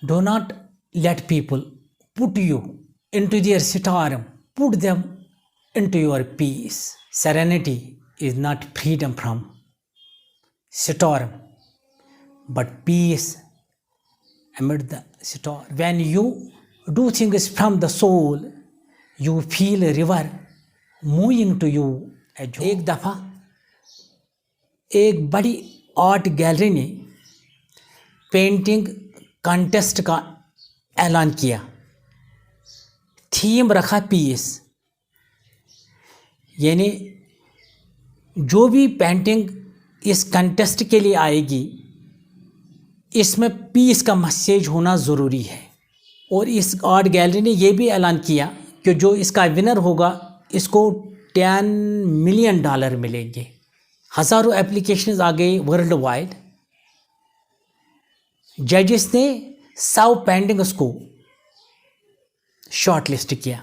Do not let people put you into their storm. Put them into your peace. Serenity is not freedom from storm, but peace amid the storm. When you do things from the soul, you feel a river moving to you. ایک دفعہ ایک بڑی art gallery نے painting contest کا اعلان کیا. Theme رکھا پیس، یعنی جو بھی پینٹنگ اس کنٹیسٹ کے لیے آئے گی اس میں پیس کا میسیج ہونا ضروری ہے. اور اس آرٹ گیلری نے یہ بھی اعلان کیا کہ جو اس کا ونر ہوگا اس کو $10 ملین ملیں گے. ہزاروں اپلیکیشنز آ گئی ورلڈ وائڈ. ججز نے 100 پینٹنگز کو شارٹ لسٹ کیا.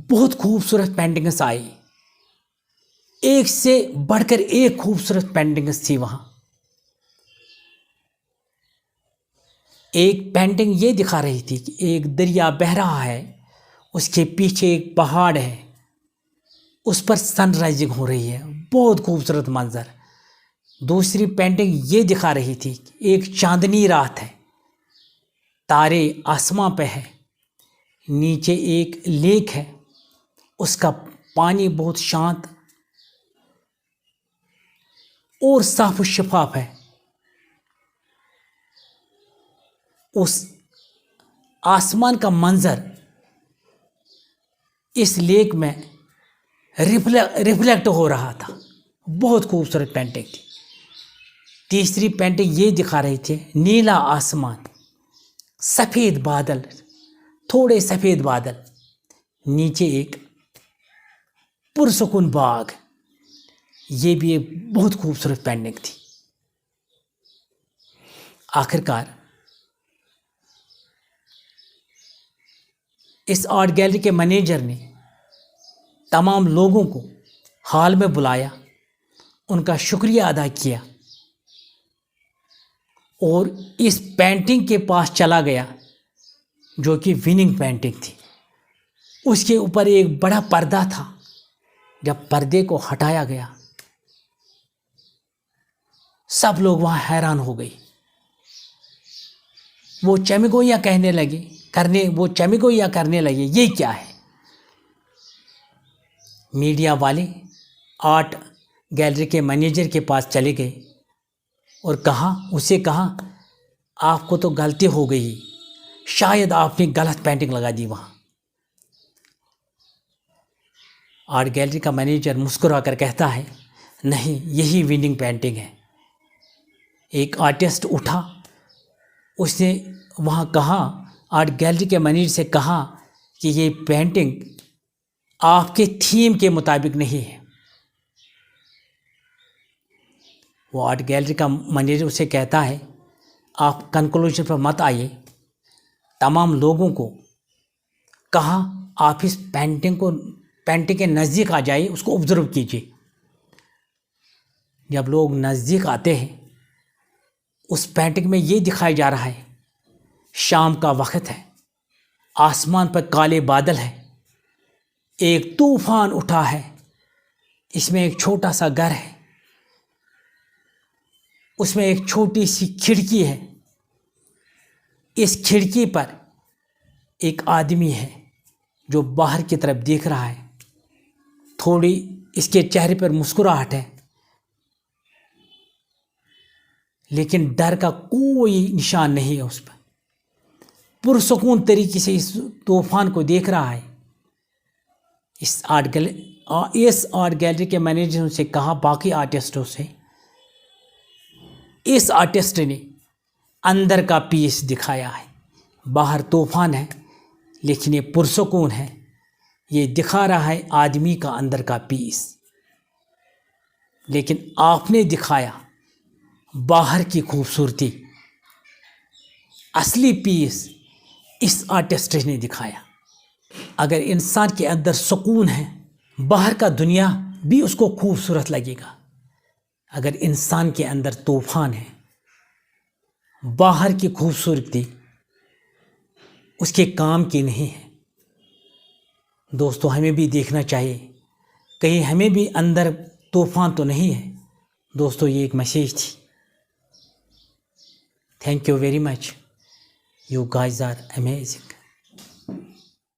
بہت خوبصورت پینٹنگز آئی، ایک سے بڑھ کر ایک خوبصورت پینٹنگز تھی وہاں. ایک پینٹنگ یہ دکھا رہی تھی کہ ایک دریا بہہ رہا ہے، اس کے پیچھے ایک پہاڑ ہے، اس پر سن رائزنگ ہو رہی ہے، بہت خوبصورت منظر. دوسری پینٹنگ یہ دکھا رہی تھی کہ ایک چاندنی رات ہے، تارے آسماں پہ ہے، نیچے ایک لیک ہے، اس کا پانی بہت شانت اور صاف و شفاف ہے. اس آسمان کا منظر اس لیک میں ریفلیکٹ ہو رہا تھا. بہت خوبصورت پینٹنگ تھی. تیسری پینٹنگ یہ دکھا رہی تھی نیلا آسمان، سفید بادل، تھوڑے سفید بادل، نیچے ایک پرسکون باغ. یہ بھی ایک بہت خوبصورت پینٹنگ تھی. آخرکار اس آرٹ گیلری کے مینیجر نے تمام لوگوں کو ہال میں بلایا، ان کا شکریہ ادا کیا اور اس پینٹنگ کے پاس چلا گیا جو کہ وننگ پینٹنگ تھی. اس کے اوپر ایک بڑا پردہ تھا. جب پردے کو ہٹایا گیا سب لوگ وہاں حیران ہو گئی. وہ چمگویاں کرنے لگے یہ کیا ہے. میڈیا والے آرٹ گیلری کے مینیجر کے پاس چلے گئے اور اسے کہا آپ کو تو غلطی ہو گئی، شاید آپ نے غلط پینٹنگ لگا دی وہاں. آرٹ گیلری کا مینیجر مسکرا کر کہتا ہے نہیں، یہی وننگ پینٹنگ ہے. ایک آرٹسٹ اٹھا، اس نے وہاں کہا، آرٹ گیلری کے مینیجر سے کہا کہ یہ پینٹنگ آپ کے تھیم کے مطابق نہیں ہے. وہ آرٹ گیلری کا مینیجر اسے کہتا ہے آپ کنکلوژن پر مت آئیے. تمام لوگوں کو کہا آپ اس پینٹنگ کے نزدیک آ جائیے، اس کو آبزرو کیجیے. جب لوگ نزدیک آتے ہیں اس پینٹنگ میں یہ دکھایا جا رہا ہے شام کا وقت ہے، آسمان پر کالے بادل ہے، ایک طوفان اٹھا ہے، اس میں ایک چھوٹا سا گھر ہے، اس میں ایک چھوٹی سی کھڑکی ہے، اس کھڑکی پر ایک آدمی ہے جو باہر کی طرف دیکھ رہا ہے. تھوڑی اس کے چہرے پر مسکراہٹ ہے لیکن ڈر کا کوئی نشان نہیں ہے اس پر. پرسکون طریقے سے اس طوفان کو دیکھ رہا ہے. اس آرٹ گیلری کے مینیجر نے کہا باقی آرٹسٹوں سے، اس آرٹسٹ نے اندر کا پیس دکھایا ہے. باہر طوفان ہے لیکن یہ پرسکون ہے. یہ دکھا رہا ہے آدمی کا اندر کا پیس. لیکن آپ نے دکھایا باہر کی خوبصورتی. اصلی پیس اس آرٹسٹ نے دکھایا. اگر انسان کے اندر سکون ہے باہر کا دنیا بھی اس کو خوبصورت لگے گا. اگر انسان کے اندر طوفان ہے باہر کی خوبصورتی اس کے کام کی نہیں ہے. دوستو ہمیں بھی دیکھنا چاہیے کہیں ہمیں بھی اندر طوفان تو نہیں ہے. دوستو یہ ایک میسیج تھی. Thank you very much. You guys are amazing.